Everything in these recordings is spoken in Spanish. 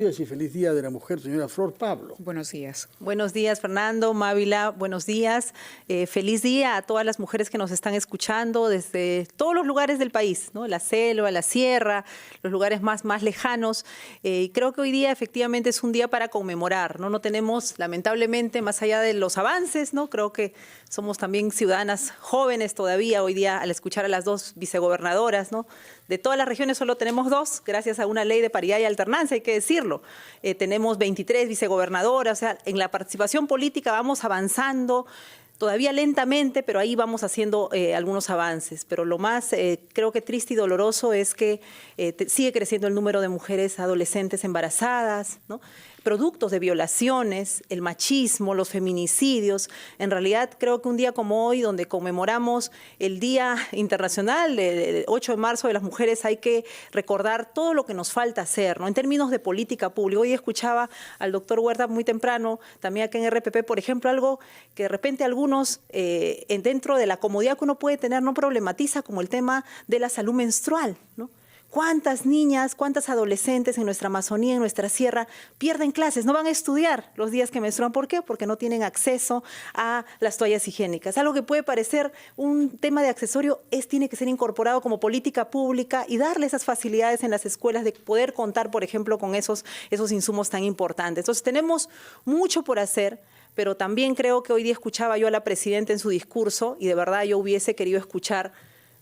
Y feliz Día de la Mujer, señora Flor Pablo. Buenos días. Buenos días, Fernando, Mávila, buenos días. Feliz día a todas las mujeres que nos están escuchando desde todos los lugares del país, ¿no? La selva, la sierra, los lugares más lejanos. Creo que hoy día efectivamente es un día para conmemorar, ¿no? No tenemos, lamentablemente, más allá de los avances, ¿no? Creo que somos también ciudadanas jóvenes todavía hoy día al escuchar a las dos vicegobernadoras, ¿no? De todas las regiones solo tenemos dos, gracias a una ley de paridad y alternancia, hay que decirlo. Tenemos 23 vicegobernadoras, o sea, en la participación política vamos avanzando, todavía lentamente, pero ahí vamos haciendo algunos avances. Pero lo más creo que triste y doloroso es que sigue creciendo el número de mujeres adolescentes embarazadas, ¿no? Productos de violaciones, el machismo, los feminicidios. En realidad creo que un día como hoy, donde conmemoramos el Día Internacional del 8 de marzo de las Mujeres, hay que recordar todo lo que nos falta hacer, ¿no? En términos de política pública. Hoy escuchaba al doctor Huerta muy temprano, también acá en RPP, por ejemplo, algo que de repente algunos dentro de la comodidad que uno puede tener no problematiza, como el tema de la salud menstrual, ¿no? ¿Cuántas niñas, cuántas adolescentes en nuestra Amazonía, en nuestra sierra, pierden clases, no van a estudiar los días que menstruan? ¿Por qué? Porque no tienen acceso a las toallas higiénicas. Algo que puede parecer un tema de accesorio tiene que ser incorporado como política pública y darle esas facilidades en las escuelas de poder contar, por ejemplo, con esos insumos tan importantes. Entonces, tenemos mucho por hacer, pero también creo que hoy día escuchaba yo a la presidenta en su discurso y de verdad yo hubiese querido escuchar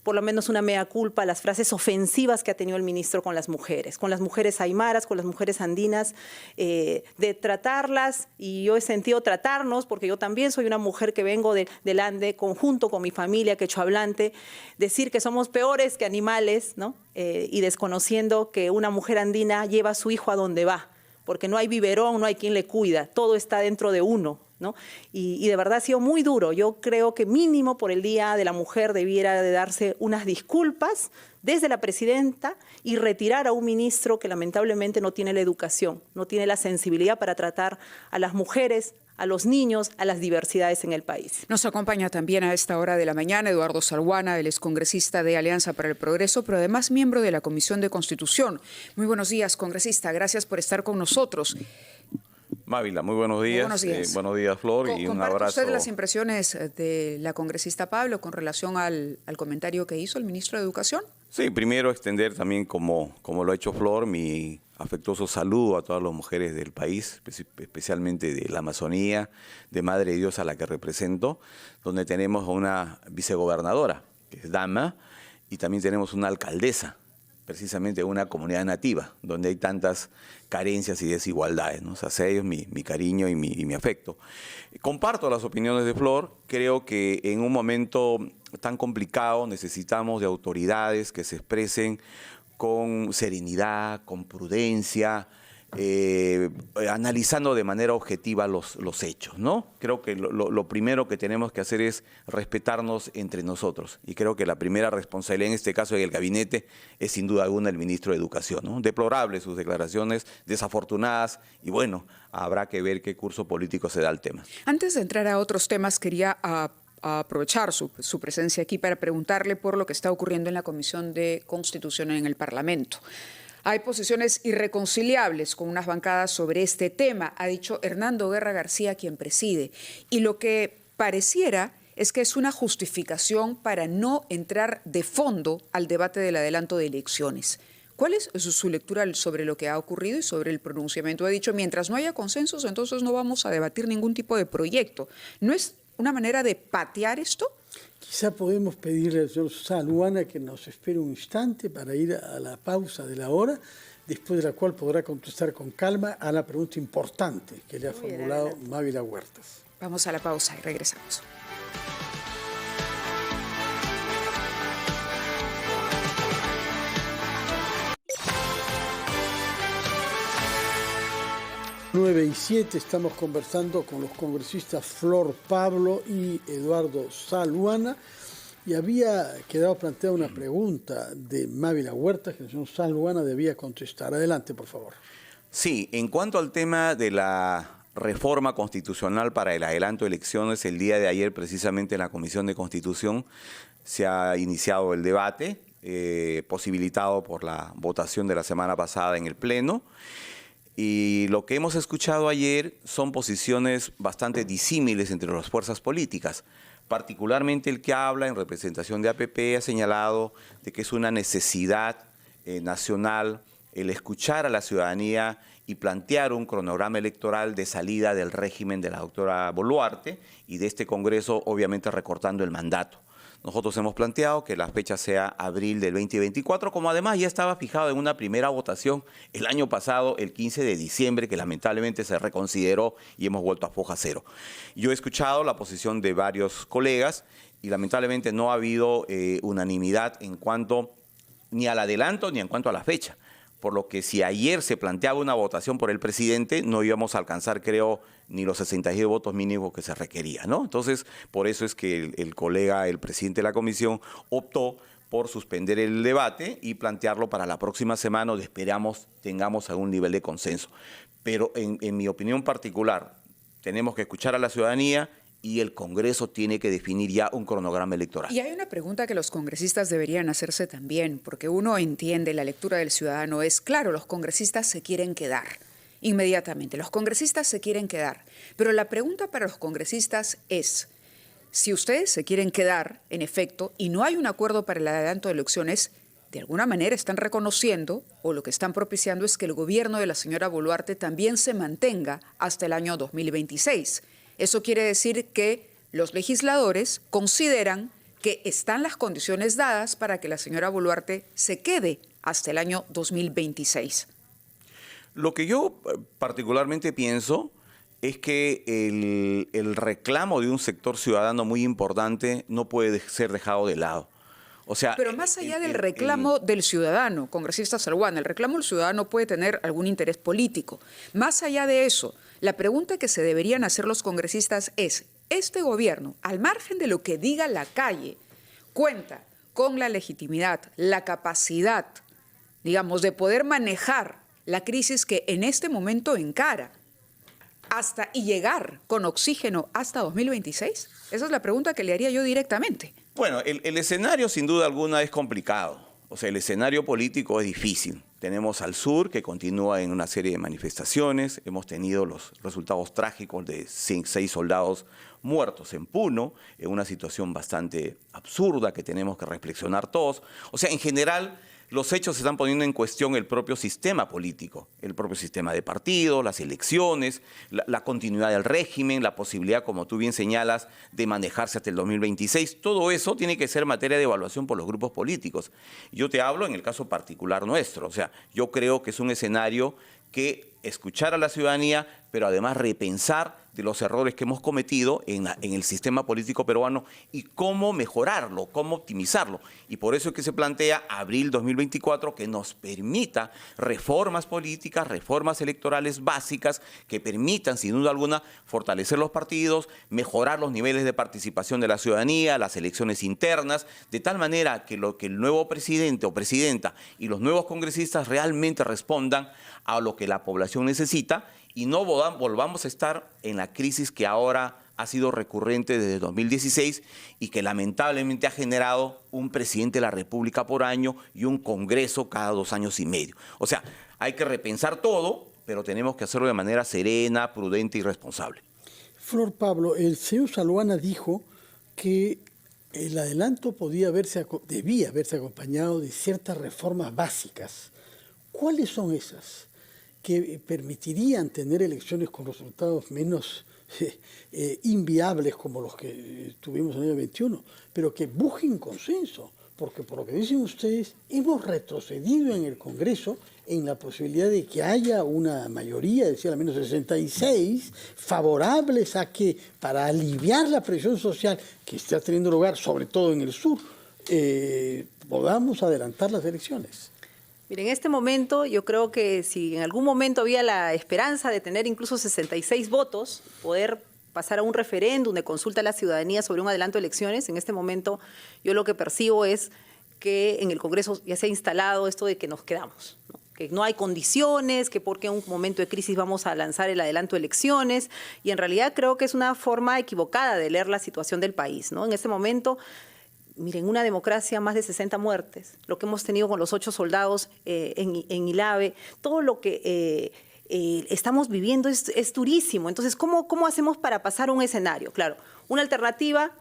por lo menos una mea culpa, las frases ofensivas que ha tenido el ministro con las mujeres aymaras, con las mujeres andinas, de tratarlas, y yo he sentido tratarnos, porque yo también soy una mujer que vengo del Ande, conjunto con mi familia quechohablante, decir que somos peores que animales, ¿no? Y desconociendo que una mujer andina lleva a su hijo a donde va, porque no hay biberón, no hay quien le cuida, todo está dentro de uno, ¿no? Y de verdad ha sido muy duro. Yo creo que mínimo por el Día de la Mujer debiera de darse unas disculpas desde la presidenta y retirar a un ministro que lamentablemente no tiene la educación, no tiene la sensibilidad para tratar a las mujeres, a los niños, a las diversidades en el país. Nos acompaña también a esta hora de la mañana Eduardo Salguana, él es congresista de Alianza para el Progreso, pero además miembro de la Comisión de Constitución. Muy buenos días, congresista, gracias por estar con nosotros. Mávila, muy buenos días. Buenos días, Flor, y un abrazo. ¿Comparte usted las impresiones de la congresista Pablo con relación al comentario que hizo el ministro de Educación? Sí, primero extender también, como lo ha hecho Flor, mi afectuoso saludo a todas las mujeres del país, especialmente de la Amazonía, de Madre de Dios a la que represento, donde tenemos a una vicegobernadora, que es dama, y también tenemos una alcaldesa, precisamente de una comunidad nativa, donde hay tantas carencias y desigualdades, ¿no? O sea, a ellos mi cariño y mi afecto. Comparto las opiniones de Flor, creo que en un momento tan complicado necesitamos de autoridades que se expresen con serenidad, con prudencia, analizando de manera objetiva los hechos, ¿no? Creo que lo primero que tenemos que hacer es respetarnos entre nosotros, y creo que la primera responsabilidad en este caso del gabinete es sin duda alguna el ministro de Educación, ¿no? Deplorables sus declaraciones, desafortunadas, y bueno, habrá que ver qué curso político se da al tema. Antes de entrar a otros temas, quería aprovechar su presencia aquí para preguntarle por lo que está ocurriendo en la Comisión de Constitución en el Parlamento. Hay posiciones irreconciliables con unas bancadas sobre este tema, ha dicho Hernando Guerra García, quien preside. Y lo que pareciera es que es una justificación para no entrar de fondo al debate del adelanto de elecciones. ¿Cuál es su lectura sobre lo que ha ocurrido y sobre el pronunciamiento? Ha dicho, mientras no haya consensos, entonces no vamos a debatir ningún tipo de proyecto. ¿No es una manera de patear esto? Quizá podemos pedirle al señor Salguana que nos espere un instante para ir a la pausa de la hora, después de la cual podrá contestar con calma a la pregunta importante que le ha formulado Mávila Huertas. Vamos a la pausa y regresamos. Nueve y 7, estamos conversando con los congresistas Flor Pablo y Eduardo Salguana, y había quedado planteada una pregunta de Mávila Huertas que el señor Salguana debía contestar. Adelante, por favor. Sí, en cuanto al tema de la reforma constitucional para el adelanto de elecciones, el día de ayer precisamente en la Comisión de Constitución se ha iniciado el debate, posibilitado por la votación de la semana pasada en el Pleno. Y lo que hemos escuchado ayer son posiciones bastante disímiles entre las fuerzas políticas. Particularmente el que habla en representación de APP ha señalado de que es una necesidad nacional el escuchar a la ciudadanía y plantear un cronograma electoral de salida del régimen de la doctora Boluarte y de este Congreso, obviamente recortando el mandato. Nosotros hemos planteado que la fecha sea abril del 2024, como además ya estaba fijado en una primera votación el año pasado, el 15 de diciembre, que lamentablemente se reconsideró y hemos vuelto a foja cero. Yo he escuchado la posición de varios colegas y lamentablemente no ha habido unanimidad en cuanto ni al adelanto ni en cuanto a la fecha. Por lo que si ayer se planteaba una votación por el presidente, no íbamos a alcanzar, creo, ni los 62 votos mínimos que se requería, ¿no? Entonces, por eso es que el colega, el presidente de la comisión, optó por suspender el debate y plantearlo para la próxima semana, donde esperamos tengamos algún nivel de consenso. Pero en mi opinión particular, tenemos que escuchar a la ciudadanía y el Congreso tiene que definir ya un cronograma electoral. Y hay una pregunta que los congresistas deberían hacerse también, porque uno entiende, la lectura del ciudadano es, claro, los congresistas se quieren quedar inmediatamente, los congresistas se quieren quedar, pero la pregunta para los congresistas es, si ustedes se quieren quedar, en efecto, y no hay un acuerdo para el adelanto de elecciones, de alguna manera están reconociendo, o lo que están propiciando es que el gobierno de la señora Boluarte también se mantenga hasta el año 2026. Eso quiere decir que los legisladores consideran que están las condiciones dadas para que la señora Boluarte se quede hasta el año 2026. Lo que yo particularmente pienso es que el reclamo de un sector ciudadano muy importante no puede ser dejado de lado. O sea, pero más allá del reclamo del ciudadano, congresista Saluana, el reclamo del ciudadano puede tener algún interés político. Más allá de eso, la pregunta que se deberían hacer los congresistas es, ¿este gobierno, al margen de lo que diga la calle, cuenta con la legitimidad, la capacidad, digamos, de poder manejar la crisis que en este momento encara y llegar con oxígeno hasta 2026? Esa es la pregunta que le haría yo directamente. Bueno, el escenario sin duda alguna es complicado. O sea, el escenario político es difícil. Tenemos al sur que continúa en una serie de manifestaciones. Hemos tenido los resultados trágicos de 6 soldados muertos en Puno, en una situación bastante absurda que tenemos que reflexionar todos. O sea, en general, los hechos se están poniendo en cuestión el propio sistema político, el propio sistema de partidos, las elecciones, la continuidad del régimen, la posibilidad, como tú bien señalas, de manejarse hasta el 2026. Todo eso tiene que ser materia de evaluación por los grupos políticos. Yo te hablo en el caso particular nuestro. O sea, yo creo que es un escenario que escuchar a la ciudadanía, pero además repensar de los errores que hemos cometido en el sistema político peruano y cómo mejorarlo, cómo optimizarlo. Y por eso es que se plantea abril 2024 que nos permita reformas políticas, reformas electorales básicas que permitan, sin duda alguna, fortalecer los partidos, mejorar los niveles de participación de la ciudadanía, las elecciones internas, de tal manera que el nuevo presidente o presidenta y los nuevos congresistas realmente respondan a lo que la población necesita y no volvamos a estar en la crisis que ahora ha sido recurrente desde 2016 y que lamentablemente ha generado un presidente de la República por año y un Congreso cada 2 años y medio. O sea, hay que repensar todo, pero tenemos que hacerlo de manera serena, prudente y responsable. Flor Pablo, el señor Saluana dijo que el adelanto debía haberse acompañado de ciertas reformas básicas. ¿Cuáles son esas que permitirían tener elecciones con resultados menos inviables como los que tuvimos en el año 21, pero que busquen consenso? Porque por lo que dicen ustedes, hemos retrocedido en el Congreso en la posibilidad de que haya una mayoría, decía al menos 66, favorables a que, para aliviar la presión social que está teniendo lugar, sobre todo en el sur, podamos adelantar las elecciones. Mire, en este momento yo creo que si en algún momento había la esperanza de tener incluso 66 votos, poder pasar a un referéndum de consulta a la ciudadanía sobre un adelanto de elecciones, en este momento yo lo que percibo es que en el Congreso ya se ha instalado esto de que nos quedamos, ¿no? Que no hay condiciones, que porque en un momento de crisis vamos a lanzar el adelanto de elecciones, y en realidad creo que es una forma equivocada de leer la situación del país, ¿no? En este momento, miren, una democracia, más de 60 muertes, lo que hemos tenido con los 8 soldados en Ilave, todo lo que estamos viviendo es durísimo. Entonces, ¿cómo hacemos para pasar un escenario? Claro, una alternativa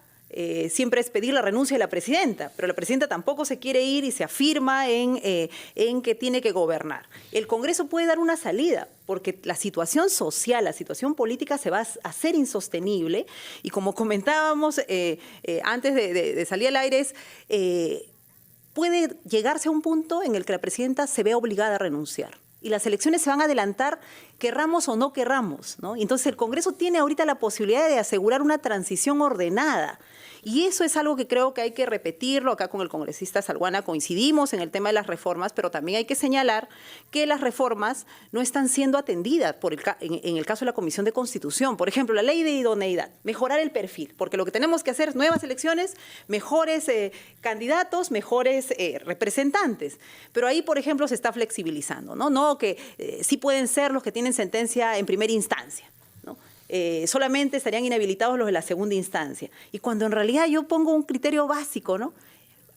siempre es pedir la renuncia de la presidenta, pero la presidenta tampoco se quiere ir y se afirma en que tiene que gobernar. El Congreso puede dar una salida, porque la situación social, la situación política se va a hacer insostenible, y como comentábamos antes de salir al aire, puede llegarse a un punto en el que la presidenta se vea obligada a renunciar. Y las elecciones se van a adelantar, querramos o no querramos, ¿no? Entonces el Congreso tiene ahorita la posibilidad de asegurar una transición ordenada. Y eso es algo que creo que hay que repetirlo. Acá con el congresista Saluana coincidimos en el tema de las reformas, pero también hay que señalar que las reformas no están siendo atendidas en el caso de la Comisión de Constitución. Por ejemplo, la ley de idoneidad, mejorar el perfil, porque lo que tenemos que hacer es nuevas elecciones, mejores candidatos, mejores representantes. Pero ahí, por ejemplo, se está flexibilizando, ¿no? No que sí pueden ser los que tienen sentencia en primera instancia, ¿no? Solamente estarían inhabilitados los de la segunda instancia. Y cuando en realidad yo pongo un criterio básico, ¿no?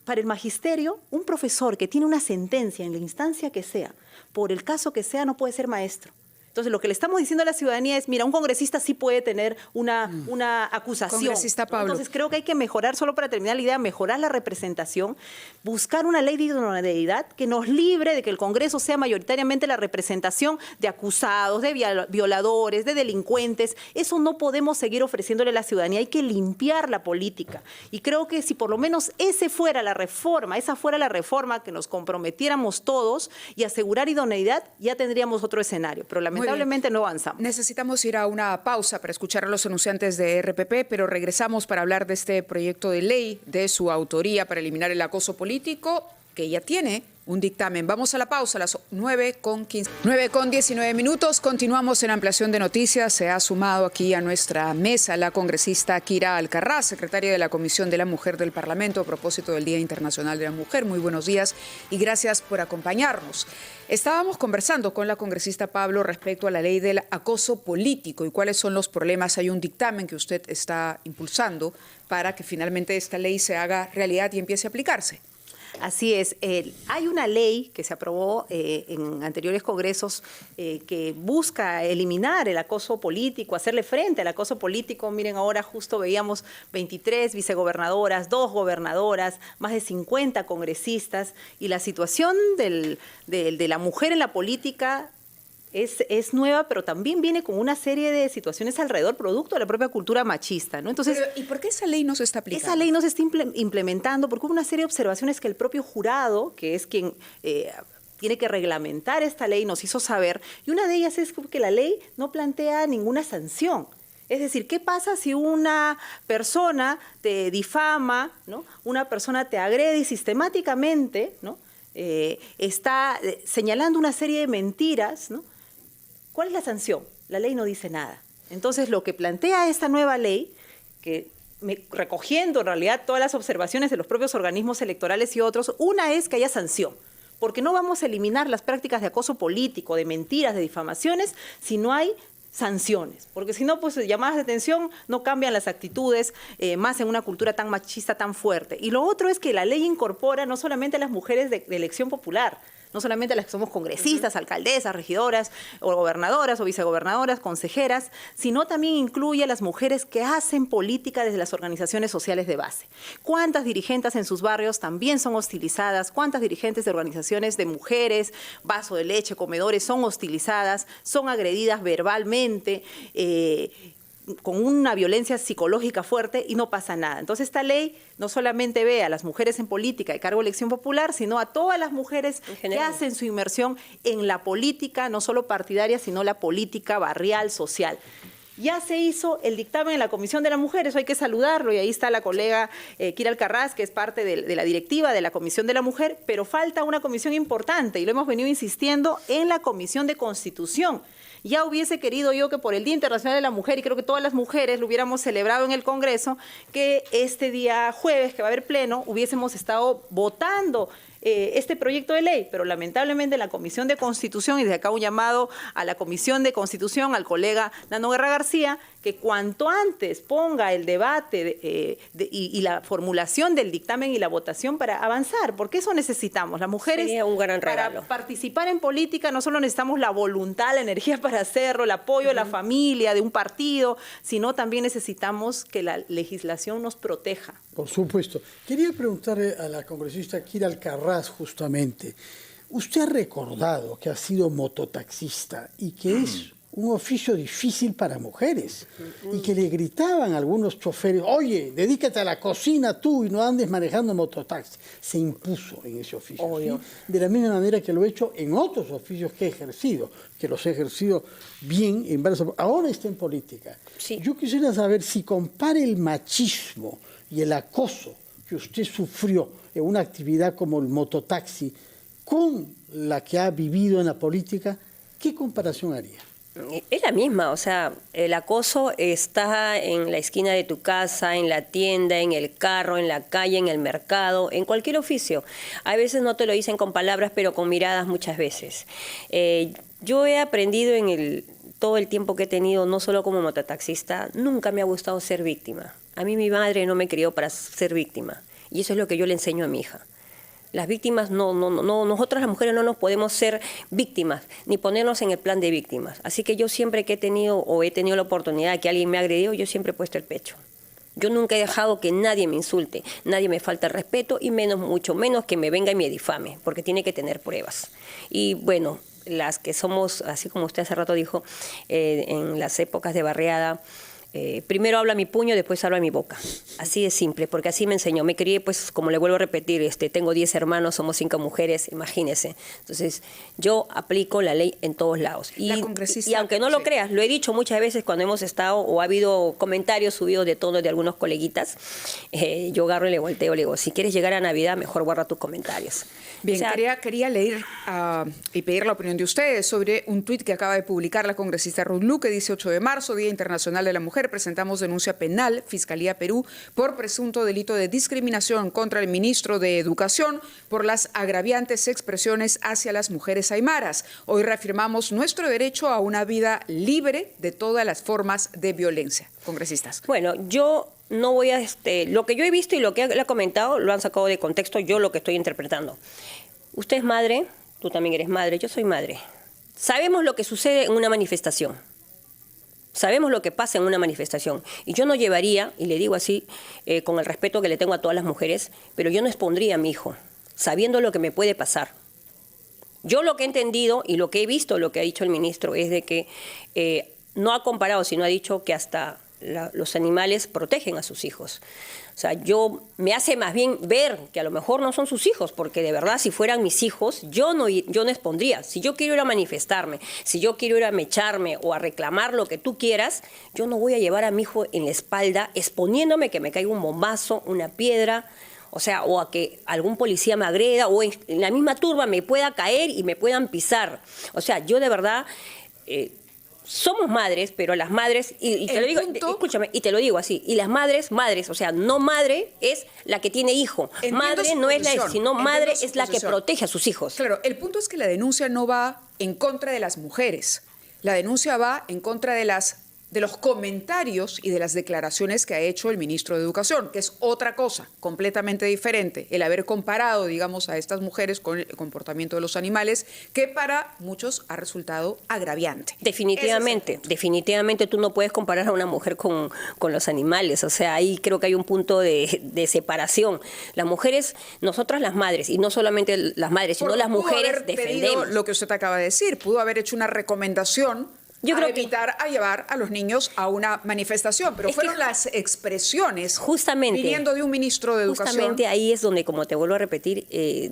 Para el magisterio, un profesor que tiene una sentencia en la instancia que sea, por el caso que sea, no puede ser maestro. Entonces, lo que le estamos diciendo a la ciudadanía es, mira, un congresista sí puede tener una acusación. Congresista Pablo. Entonces, creo que hay que mejorar, solo para terminar la idea, mejorar la representación, buscar una ley de idoneidad que nos libre de que el Congreso sea mayoritariamente la representación de acusados, de violadores, de delincuentes. Eso no podemos seguir ofreciéndole a la ciudadanía. Hay que limpiar la política. Y creo que si por lo menos esa fuera la reforma que nos comprometiéramos todos y asegurar idoneidad, ya tendríamos otro escenario. Pero lamentablemente no avanzamos. Necesitamos ir a una pausa para escuchar a los anunciantes de RPP, pero regresamos para hablar de este proyecto de ley de su autoría para eliminar el acoso político, que ya tiene un dictamen. Vamos a la pausa a las 9:19. Continuamos en Ampliación de Noticias. Se ha sumado aquí a nuestra mesa la congresista Kira Alcaraz, secretaria de la Comisión de la Mujer del Parlamento, a propósito del Día Internacional de la Mujer. Muy buenos días y gracias por acompañarnos. Estábamos conversando con la congresista Pablo respecto a la ley del acoso político y cuáles son los problemas. Hay un dictamen que usted está impulsando para que finalmente esta ley se haga realidad y empiece a aplicarse. Así es. Hay una ley que se aprobó en anteriores congresos que busca eliminar el acoso político, hacerle frente al acoso político. Miren, ahora justo veíamos 23 vicegobernadoras, 2 gobernadoras, más de 50 congresistas, y la situación de la mujer en la política es nueva, pero también viene con una serie de situaciones alrededor, producto de la propia cultura machista, ¿no? Entonces, ¿y por qué esa ley no se está aplicando? Esa ley no se está implementando porque hubo una serie de observaciones que el propio jurado, que es quien tiene que reglamentar esta ley, nos hizo saber, y una de ellas es que la ley no plantea ninguna sanción. Es decir, ¿qué pasa si una persona te difama, ¿no? Una persona te agrede sistemáticamente, ¿no? Está señalando una serie de mentiras, ¿no? ¿Cuál es la sanción? La ley no dice nada. Entonces, lo que plantea esta nueva ley, recogiendo en realidad todas las observaciones de los propios organismos electorales y otros, una es que haya sanción, porque no vamos a eliminar las prácticas de acoso político, de mentiras, de difamaciones, si no hay sanciones, porque si no, pues llamadas de atención no cambian las actitudes, más en una cultura tan machista, tan fuerte. Y lo otro es que la ley incorpora no solamente a las mujeres de elección popular, no solamente a las que somos congresistas, alcaldesas, regidoras, o gobernadoras, o vicegobernadoras, consejeras, sino también incluye a las mujeres que hacen política desde las organizaciones sociales de base. ¿Cuántas dirigentes en sus barrios también son hostilizadas? ¿Cuántas dirigentes de organizaciones de mujeres, vaso de leche, comedores, son hostilizadas, son agredidas verbalmente, con una violencia psicológica fuerte, y no pasa nada? Entonces, esta ley no solamente ve a las mujeres en política de cargo de elección popular, sino a todas las mujeres que hacen su inmersión en la política, no solo partidaria, sino la política barrial, social. Ya se hizo el dictamen en la Comisión de la Mujer, eso hay que saludarlo, y ahí está la colega Kira Alcaraz, que es parte de la directiva de la Comisión de la Mujer, pero falta una comisión importante, y lo hemos venido insistiendo, en la Comisión de Constitución. Ya hubiese querido yo que por el Día Internacional de la Mujer, y creo que todas las mujeres lo hubiéramos celebrado en el Congreso, que este día jueves, que va a haber pleno, hubiésemos estado votando este proyecto de ley, pero lamentablemente en la Comisión de Constitución, y desde acá un llamado a la Comisión de Constitución, al colega Nano Guerra García, que cuanto antes ponga el debate y la formulación del dictamen y la votación para avanzar, porque eso necesitamos. Las mujeres, sería un gran regalo. Para participar en política no solo necesitamos la voluntad, la energía para hacerlo, el apoyo de la familia, de un partido, sino también necesitamos que la legislación nos proteja. Por supuesto. Quería preguntarle a la congresista Kira Alcaraz justamente, usted ha recordado que ha sido mototaxista y que es un oficio difícil para mujeres y que le gritaban a algunos choferes, oye, dedícate a la cocina tú y no andes manejando mototaxi. Se impuso en ese oficio, ¿sí? De la misma manera que lo he hecho en otros oficios que he ejercido, que los he ejercido bien en varios. Ahora está en política. Sí. Yo quisiera saber si compara el machismo y el acoso que usted sufrió en una actividad como el mototaxi con la que ha vivido en la política, ¿qué comparación haría? Es la misma, o sea, el acoso está en la esquina de tu casa, en la tienda, en el carro, en la calle, en el mercado, en cualquier oficio. A veces no te lo dicen con palabras, pero con miradas muchas veces. Yo he aprendido todo el tiempo que he tenido, no solo como mototaxista, nunca me ha gustado ser víctima. A mí mi madre no me crió para ser víctima, y eso es lo que yo le enseño a mi hija. Las víctimas, nosotras las mujeres no nos podemos ser víctimas, ni ponernos en el plan de víctimas. Así que yo siempre que he tenido la oportunidad de que alguien me ha agredido, yo siempre he puesto el pecho. Yo nunca he dejado que nadie me insulte, nadie me falta el respeto y mucho menos que me venga y me difame, porque tiene que tener pruebas. Y bueno, las que somos, así como usted hace rato dijo, en las épocas de barriada, primero habla mi puño, después habla mi boca. Así de simple, porque así me enseñó. Me crié, pues, como le vuelvo a repetir, tengo 10 hermanos, somos 5 mujeres, imagínese. Entonces, yo aplico la ley en todos lados. Y aunque no lo creas, lo he dicho muchas veces cuando hemos estado o ha habido comentarios subidos de tono de algunos coleguitas, yo agarro y le volteo, le digo, si quieres llegar a Navidad, mejor guarda tus comentarios. Bien, o sea, quería leer y pedir la opinión de ustedes sobre un tuit que acaba de publicar la congresista Ruth Luque, 18 de marzo, Día Internacional de la Mujer. Presentamos denuncia penal, Fiscalía Perú, por presunto delito de discriminación contra el ministro de Educación por las agraviantes expresiones hacia las mujeres aymaras. Hoy reafirmamos nuestro derecho a una vida libre de todas las formas de violencia. Congresistas. Bueno, yo no voy a... lo que yo he visto y lo que él ha comentado lo han sacado de contexto, yo lo que estoy interpretando. Usted es madre, tú también eres madre, yo soy madre. Sabemos lo que sucede en una manifestación. Sabemos lo que pasa en una manifestación. Y yo no llevaría, y le digo así, con el respeto que le tengo a todas las mujeres, pero yo no expondría a mi hijo, sabiendo lo que me puede pasar. Yo lo que he entendido y lo que he visto, lo que ha dicho el ministro, es de que no ha comparado, sino ha dicho que hasta los animales protegen a sus hijos. O sea, me hace más bien ver que a lo mejor no son sus hijos, porque de verdad si fueran mis hijos, yo no expondría. Si yo quiero ir a manifestarme, si yo quiero ir a mecharme o a reclamar lo que tú quieras, yo no voy a llevar a mi hijo en la espalda exponiéndome que me caiga un bombazo, una piedra, o sea, o a que algún policía me agreda o en la misma turba me pueda caer y me puedan pisar. O sea, yo de verdad... somos madres, pero las madres, y te lo digo, escúchame, y te lo digo así, y las madres, o sea, no madre es la que tiene hijo, madre no es la, sino madre es la que protege a sus hijos. Claro, el punto es que la denuncia no va en contra de las mujeres, la denuncia va en contra de los comentarios y de las declaraciones que ha hecho el ministro de Educación, que es otra cosa, completamente diferente. El haber comparado, digamos, a estas mujeres con el comportamiento de los animales, que para muchos ha resultado agraviante. Definitivamente tú no puedes comparar a una mujer con los animales. O sea, ahí creo que hay un punto de separación. Las mujeres, nosotras las madres, y no solamente las madres, sino las mujeres defendemos. Lo que usted acaba de decir, pudo haber hecho una recomendación a llevar a los niños a una manifestación, pero fueron las expresiones viniendo de un ministro de Educación. Justamente ahí es donde, como te vuelvo a repetir,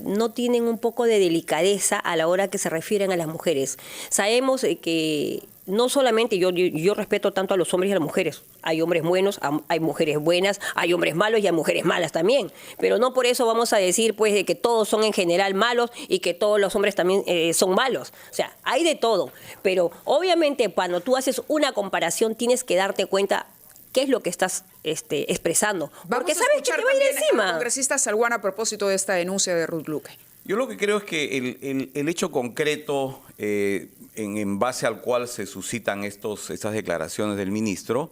no tienen un poco de delicadeza a la hora que se refieren a las mujeres. Sabemos que no solamente yo respeto tanto a los hombres y a las mujeres. Hay hombres buenos, hay mujeres buenas, hay hombres malos y hay mujeres malas también. Pero no por eso vamos a decir pues de que todos son en general malos y que todos los hombres también son malos. O sea, hay de todo. Pero obviamente cuando tú haces una comparación tienes que darte cuenta qué es lo que estás expresando. Porque sabes que te va a ir encima. Congresista Salguana, a propósito de esta denuncia de Ruth Luque. Yo lo que creo es que el hecho concreto en base al cual se suscitan estas declaraciones del ministro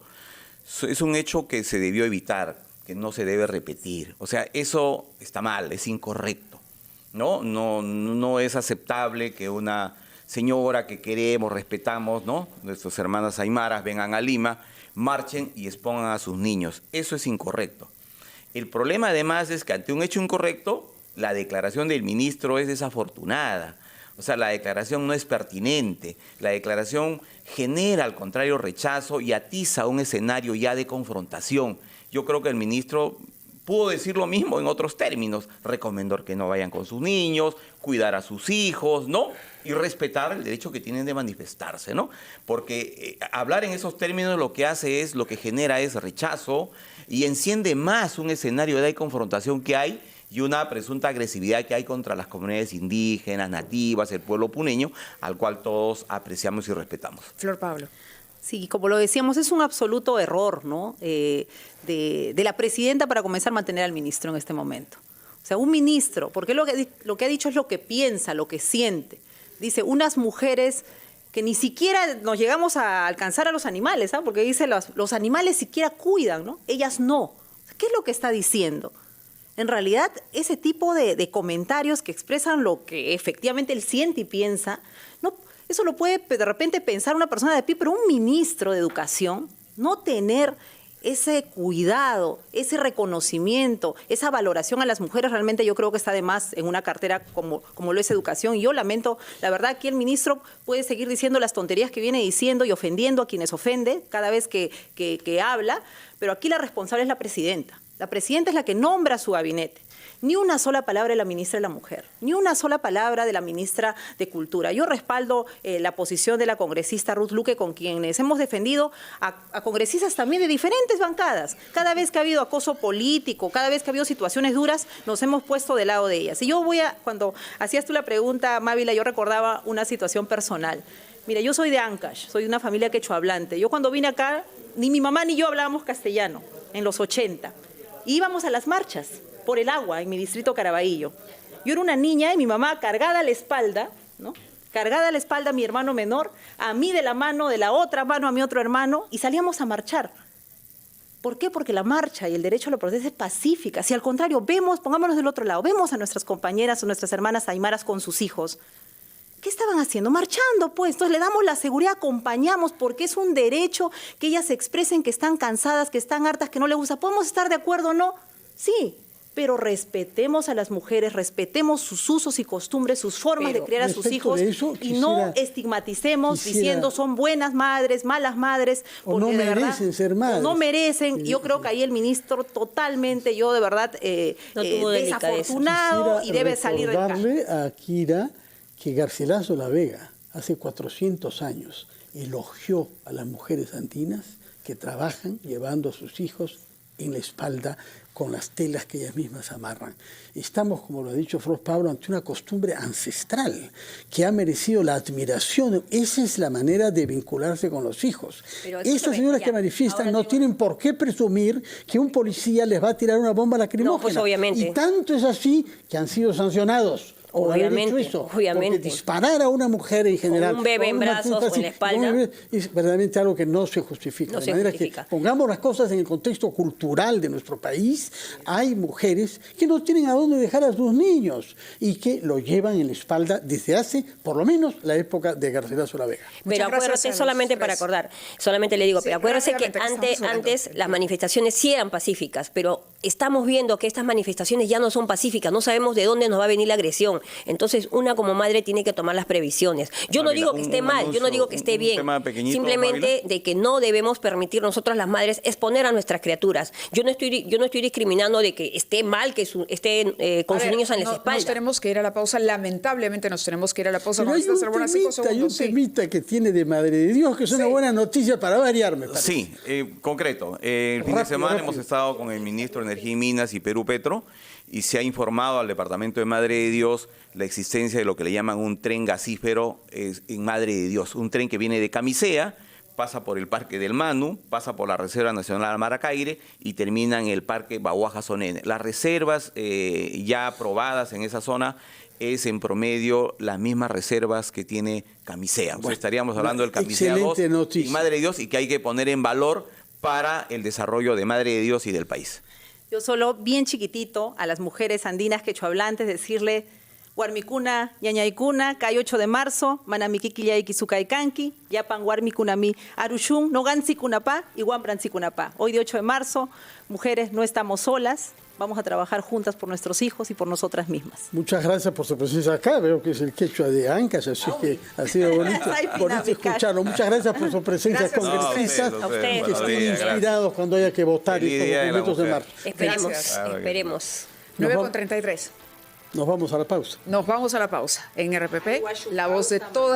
es un hecho que se debió evitar, que no se debe repetir. O sea, eso está mal, es incorrecto, ¿no? No es aceptable que una señora que queremos, respetamos, ¿no? Nuestras hermanas aymaras vengan a Lima, marchen y expongan a sus niños. Eso es incorrecto. El problema además es que ante un hecho incorrecto, la declaración del ministro es desafortunada. O sea, la declaración no es pertinente. La declaración genera, al contrario, rechazo y atiza un escenario ya de confrontación. Yo creo que el ministro pudo decir lo mismo en otros términos. Recomendó que no vayan con sus niños, cuidar a sus hijos, ¿no? Y respetar el derecho que tienen de manifestarse, ¿no? Porque hablar en esos términos lo que genera es rechazo y enciende más un escenario de confrontación que hay y una presunta agresividad que hay contra las comunidades indígenas, nativas, el pueblo puneño, al cual todos apreciamos y respetamos. Flor Pablo. Sí, como lo decíamos, es un absoluto error, ¿no? De la presidenta para comenzar a mantener al ministro en este momento. O sea, un ministro, porque lo que ha dicho es lo que piensa, lo que siente. Dice, unas mujeres que ni siquiera nos llegamos a alcanzar a los animales, ¿ah? Porque dice, los animales siquiera cuidan, ¿no? Ellas no. ¿Qué es lo que está diciendo? En realidad, ese tipo de comentarios que expresan lo que efectivamente él siente y piensa, no, eso lo puede de repente pensar una persona de pie, pero un ministro de Educación no tener ese cuidado, ese reconocimiento, esa valoración a las mujeres, realmente yo creo que está de más en una cartera como lo es Educación. Y yo lamento, la verdad, aquí el ministro puede seguir diciendo las tonterías que viene diciendo y ofendiendo a quienes ofende cada vez que habla, pero aquí la responsable es la presidenta. La presidenta es la que nombra a su gabinete. Ni una sola palabra de la ministra de la Mujer, ni una sola palabra de la ministra de Cultura. Yo respaldo la posición de la congresista Ruth Luque, con quienes hemos defendido a congresistas también de diferentes bancadas. Cada vez que ha habido acoso político, cada vez que ha habido situaciones duras, nos hemos puesto del lado de ellas. Y yo cuando hacías tú la pregunta, Mávila, yo recordaba una situación personal. Mira, yo soy de Ancash, soy de una familia quechohablante. Yo cuando vine acá, ni mi mamá ni yo hablábamos castellano, en los 80. Íbamos a las marchas por el agua en mi distrito Caraballo. Yo era una niña y mi mamá cargada a la espalda, ¿no? Cargada a la espalda a mi hermano menor, a mí de la mano, de la otra mano a mi otro hermano, y salíamos a marchar. ¿Por qué? Porque la marcha y el derecho a la protesta es pacífica. Si al contrario, pongámonos del otro lado, vemos a nuestras compañeras o nuestras hermanas aymaras con sus hijos. ¿Qué estaban haciendo? Marchando, pues. Entonces le damos la seguridad, acompañamos, porque es un derecho que ellas se expresen que están cansadas, que están hartas, que no les gusta. ¿Podemos estar de acuerdo o no? Sí, pero respetemos a las mujeres, respetemos sus usos y costumbres, sus formas de criar a sus hijos y no estigmaticemos diciendo son buenas madres, malas madres. O no merecen ser madres. No merecen. Yo creo que ahí el ministro totalmente, yo de verdad, desafortunado y debe salir del caso. Recordarle a Kira que Garcilaso La Vega hace 400 años elogió a las mujeres andinas que trabajan llevando a sus hijos en la espalda con las telas que ellas mismas amarran. Estamos, como lo ha dicho Flor Pablo, ante una costumbre ancestral que ha merecido la admiración. Esa es la manera de vincularse con los hijos. Esas señoras que manifiestan no tienen por qué presumir que un policía les va a tirar una bomba lacrimógena. No, pues obviamente. Y tanto es así que han sido sancionados. Obviamente. Porque disparar a una mujer en general, con un bebé en brazos o en la espalda, es verdaderamente algo que no se justifica. No de se manera justifica. que pongamos las cosas en el contexto cultural de nuestro país. Hay mujeres que no tienen a dónde dejar a sus niños y que lo llevan en la espalda desde hace, por lo menos, la época de Garcilaso La Vega. Pero acuérdate, solamente para acordar, solamente le digo, pero acuérdate que antes las manifestaciones sí eran pacíficas, pero estamos viendo que estas manifestaciones ya no son pacíficas, no sabemos de dónde nos va a venir la agresión. Entonces, una como madre tiene que tomar las previsiones. Yo no digo que esté mal, yo no digo que esté bien. Simplemente de que no debemos permitir nosotros las madres exponer a nuestras criaturas. Yo no estoy discriminando de que esté mal que estén con sus niños en la espalda. Nos tenemos que ir a la pausa, lamentablemente nos tenemos que ir a la pausa. Pero hay un temita que tiene de Madre de Dios, que es una buena noticia para variarme. Sí, concreto. El fin de semana hemos estado con el ministro de Energía y Minas y Perú Petro, y se ha informado al Departamento de Madre de Dios la existencia de lo que le llaman un tren gasífero en Madre de Dios. Un tren que viene de Camisea, pasa por el Parque del Manu, pasa por la Reserva Nacional Maracaire y termina en el Parque Bahuaja Sonene. Las reservas ya aprobadas en esa zona es en promedio las mismas reservas que tiene Camisea. O sea, Bueno, estaríamos hablando del Camisea 2 excelente noticia. y Madre de Dios, y que hay que poner en valor para el desarrollo de Madre de Dios y del país. Yo solo, bien chiquitito, a las mujeres andinas quechohablantes decirle: Huarmicuna, Ñañaicuna, Cay 8 de marzo, Manamiquiqui Yaiki Sukaikanki, Yapan Huarmicunami, Arushun, Nogansi Kunapa y Huampransi Kunapa. Hoy de 8 de marzo, mujeres, no estamos solas, vamos a trabajar juntas por nuestros hijos y por nosotras mismas. Muchas gracias por su presencia acá. Veo que es el quechua de Ancash, así que ha sido bonito, bonito escucharlo. Muchas gracias por su presencia, Gracias a congresistas, ustedes. A ustedes. que estén Buenos días, inspirados cuando haya que votar Feliz estos Día de la documentos de Mujer. marzo. Esperemos, Gracias. esperemos. 9:33. Nos vamos a la pausa. Nos vamos a la pausa. En RPP, la voz de todas.